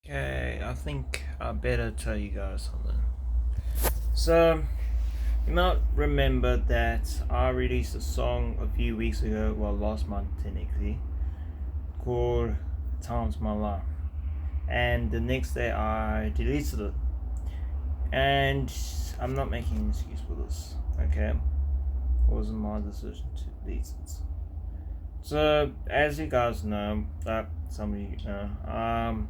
Okay, I think I better tell you guys something. So, you might remember that I released a song a few weeks ago, well, last month technically, called Times My Life. And the next day I deleted it. And I'm not making an excuse for this, okay? It wasn't my decision to delete it. So, as you guys know, that some of you know,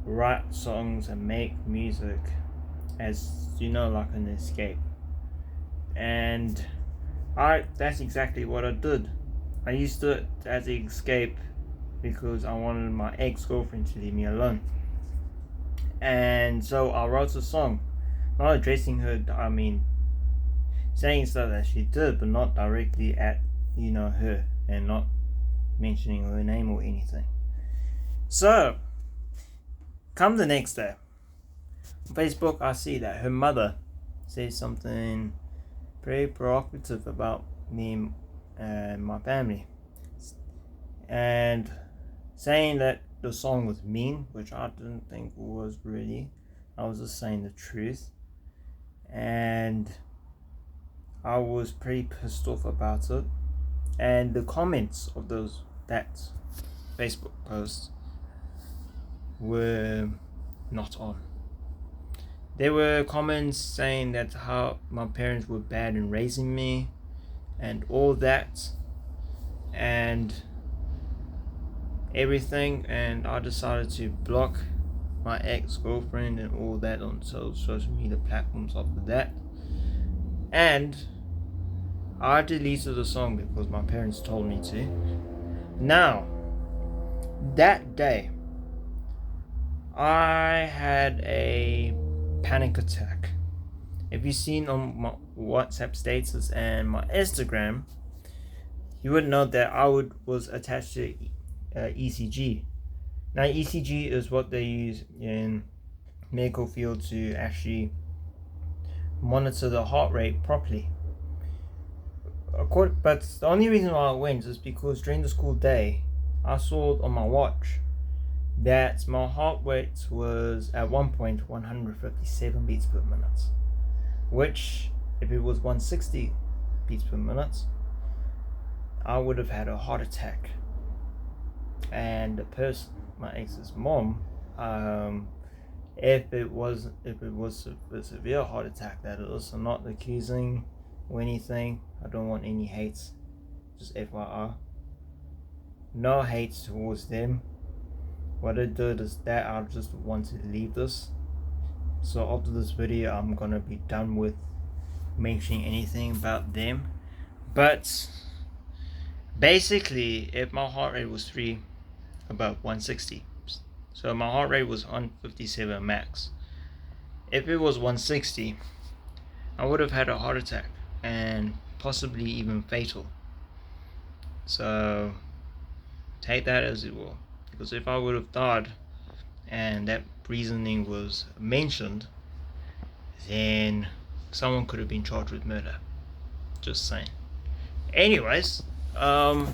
write songs and make music as like an escape. And that's exactly what I did. I used it as an escape because I wanted my ex-girlfriend to leave me alone. And so I wrote a song, not addressing her, saying stuff that she did, but not directly at her, and not mentioning her name or anything. So come the next day on Facebook, I see that her mother says something pretty provocative about me and my family, and saying that the song was mean, which I didn't think was really. I was just saying the truth, and I was pretty pissed off about it. And the comments of that Facebook post were not on. There were comments saying that how my parents were bad in raising me and all that and everything, and I decided to block my ex-girlfriend and all that on social media platforms after that. And I deleted the song because my parents told me to. Now, that day, I had a panic attack. If you've seen on my WhatsApp status and my Instagram, you would know that I was attached to ECG. Now, ECG is what they use in medical field to actually monitor the heart rate properly. But the only reason why I went is because during the school day, I saw on my watch that my heart rate was at one point 157 beats per minute, which if it was 160 beats per minute, I would have had a heart attack. And the person, my ex's mom, if it was a severe heart attack, that is, I'm not accusing or anything. I don't want any hates, just FYI. No hates towards them. What I did is that I just want to leave this. So after this video, I'm gonna be done with mentioning anything about them. But basically, if my heart rate was about 160, so my heart rate was 157 max. If it was 160, I would have had a heart attack and possibly even fatal. So take that as it will, because if I would have died and that reasoning was mentioned, then someone could have been charged with murder. Just saying. Anyways, so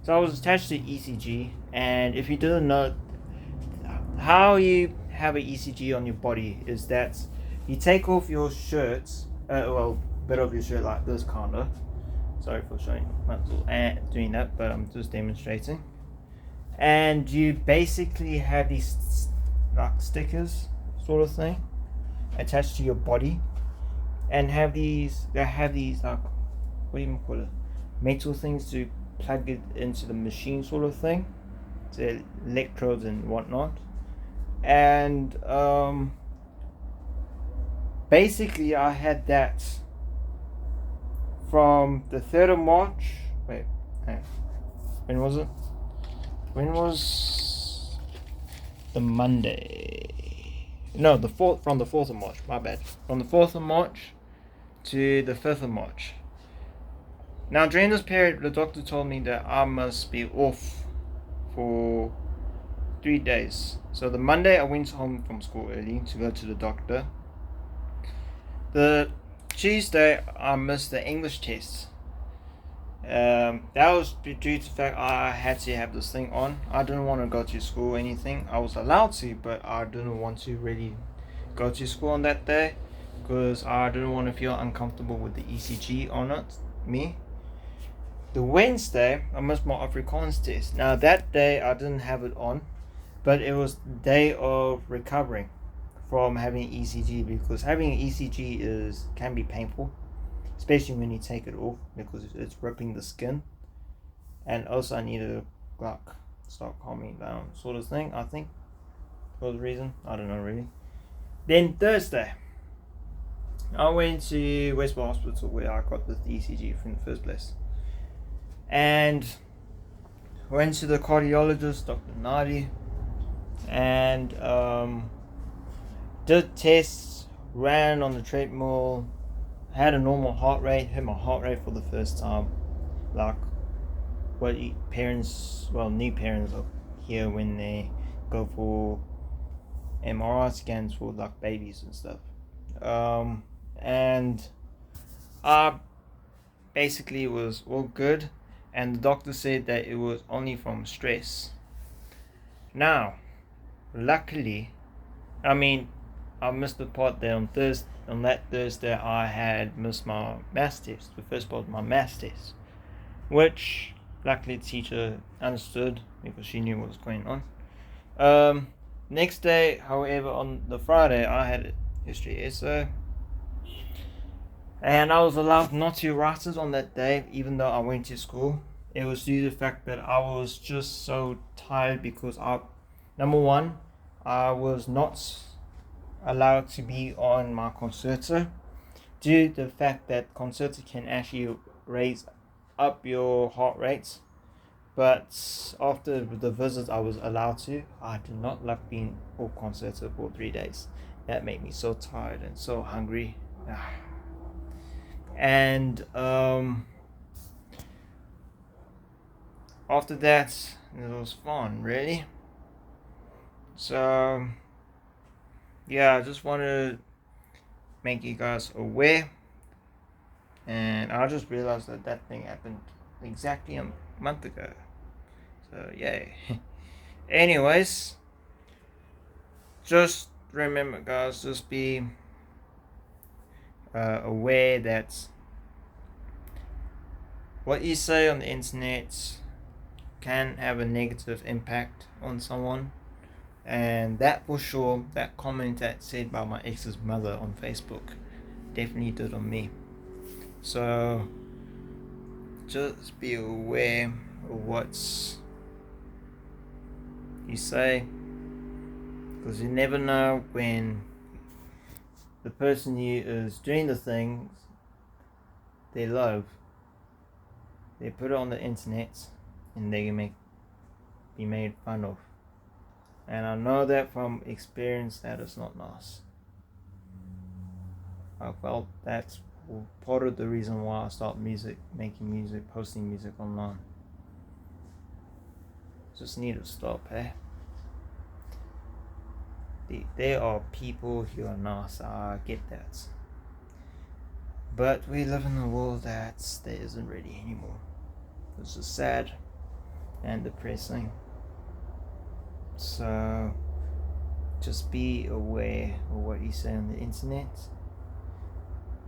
I was attached to ECG, and if you didn't know, how you have an ECG on your body is that you take off your shirts, bit of your shirt like this, kinda. Sorry for showing, doing that, but I'm just demonstrating. And you basically have these like stickers, sort of thing, attached to your body, and they have these like, what do you call it, metal things to plug it into the machine, sort of thing, the electrodes and whatnot. And basically I had that from the 3rd of March. Wait, when was it? When was the Monday? No, from the 4th of March, my bad. From the 4th of March to the 5th of March. Now, during this period, the doctor told me that I must be off for 3 days. So the Monday, I went home from school early to go to the doctor. The Tuesday, I missed the English test. That was due to the fact I had to have this thing on. I didn't want to go to school or anything. I was allowed to, but I didn't want to really go to school on that day because I didn't want to feel uncomfortable with the ECG on me. The Wednesday, I missed my Afrikaans test. Now that day I didn't have it on, but it was the day of recovering from having ECG, because having ECG can be painful, especially when you take it off because it's ripping the skin. And also I needed to like start calming down sort of thing, I think, for the reason. I don't know really. Then Thursday, I went to Westport Hospital where I got the ECG from the first place. And went to the cardiologist, Dr. Nadi, and did tests, ran on the treadmill, had a normal heart rate, hit my heart rate for the first time, like what new parents are here when they go for MRI scans for like babies and stuff. And I basically was all good, and the doctor said that it was only from stress. Now, luckily, I missed the part there on Thursday. On that Thursday, I had missed my maths test, the first part of my maths test, which luckily the teacher understood because she knew what was going on. Next day, however, on the Friday, I had a history essay, and I was allowed not to write it on that day, even though I went to school. It was due to the fact that I was just so tired because number one, I was not allowed to be on my concerto due to the fact that concerto can actually raise up your heart rate. But after the visit I was allowed to, I did not like being on concerto for 3 days. That made me so tired and so hungry. And after that, it was fun, really. So yeah, I just want to make you guys aware. And I just realized that thing happened exactly a month ago. So yay. Anyways, just remember, guys, just be aware that what you say on the internet can have a negative impact on someone. And that for sure, that comment that said by my ex's mother on Facebook definitely did on me. So just be aware of what you say, because you never know when the person you is doing the things they love, they put it on the internet and they can be made fun of. And I know that from experience that is not nice. I felt that's part of the reason why I started making music, posting music online. Just need to stop, eh? There are people who are nice, I get that. But we live in a world that there isn't really anymore. It's just sad and depressing. So just be aware of what you say on the internet.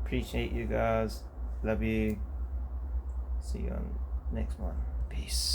Appreciate you guys. Love you. See you on the next one. Peace.